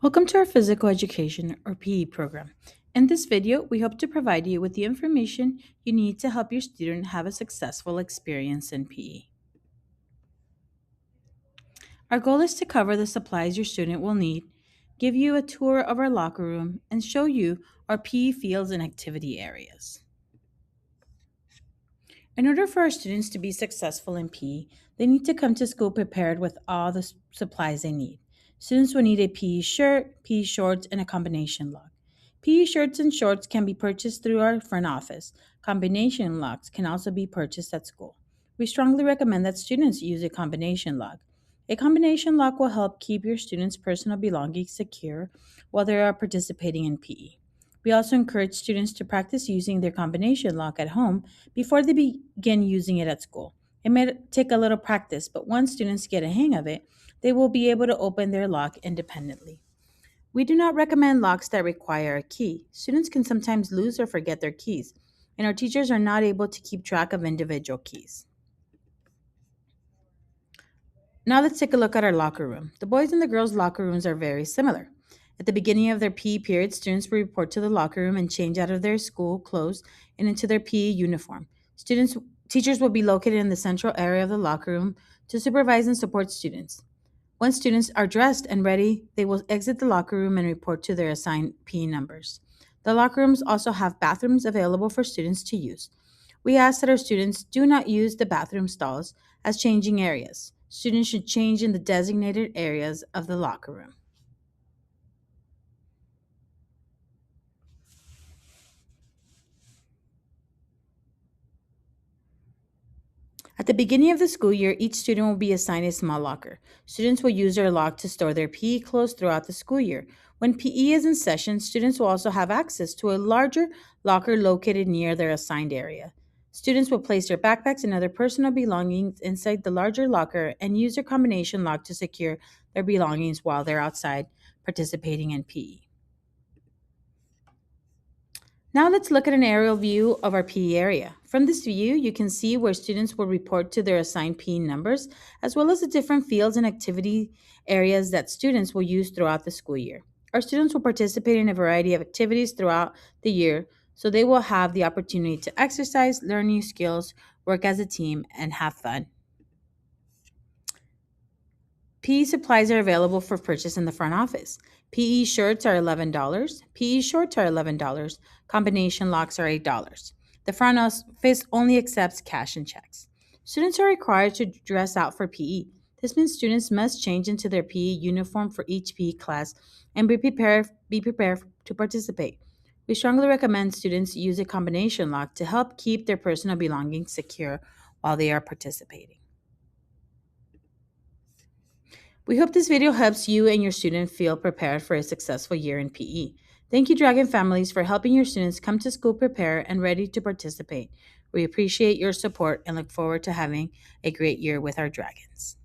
Welcome to our Physical Education or PE program. In this video, we hope to provide you with the information you need to help your student have a successful experience in PE. Our goal is to cover the supplies your student will need, give you a tour of our locker room, and show you our PE fields and activity areas. In order for our students to be successful in PE, they need to come to school prepared with all the supplies they need. Students will need a PE shirt, PE shorts, and a combination lock. PE shirts and shorts can be purchased through our front office. Combination locks can also be purchased at school. We strongly recommend that students use a combination lock. A combination lock will help keep your students' personal belongings secure while they are participating in PE. We also encourage students to practice using their combination lock at home before they begin using it at school. It may take a little practice, but once students get a hang of it, they will be able to open their lock independently. We do not recommend locks that require a key. Students can sometimes lose or forget their keys, and our teachers are not able to keep track of individual keys. Now let's take a look at our locker room. The boys and the girls' locker rooms are very similar. At the beginning of their PE period, students will report to the locker room and change out of their school clothes and into their PE uniform. Teachers will be located in the central area of the locker room to supervise and support students. Once students are dressed and ready, they will exit the locker room and report to their assigned PE numbers. The locker rooms also have bathrooms available for students to use. We ask that our students do not use the bathroom stalls as changing areas. Students should change in the designated areas of the locker room. At the beginning of the school year, each student will be assigned a small locker. Students will use their lock to store their PE clothes throughout the school year. When PE is in session, students will also have access to a larger locker located near their assigned area. Students will place their backpacks and other personal belongings inside the larger locker and use their combination lock to secure their belongings while they're outside participating in PE. Now let's look at an aerial view of our PE area. From this view, you can see where students will report to their assigned PE numbers, as well as the different fields and activity areas that students will use throughout the school year. Our students will participate in a variety of activities throughout the year, so they will have the opportunity to exercise, learn new skills, work as a team, and have fun. PE supplies are available for purchase in the front office. PE shirts are $11. PE shorts are $11. Combination locks are $8. The front office only accepts cash and checks. Students are required to dress out for PE. This means students must change into their PE uniform for each PE class and be prepared to participate. We strongly recommend students use a combination lock to help keep their personal belongings secure while they are participating. We hope this video helps you and your student feel prepared for a successful year in PE. Thank you, Dragon families, for helping your students come to school prepared and ready to participate. We appreciate your support and look forward to having a great year with our Dragons.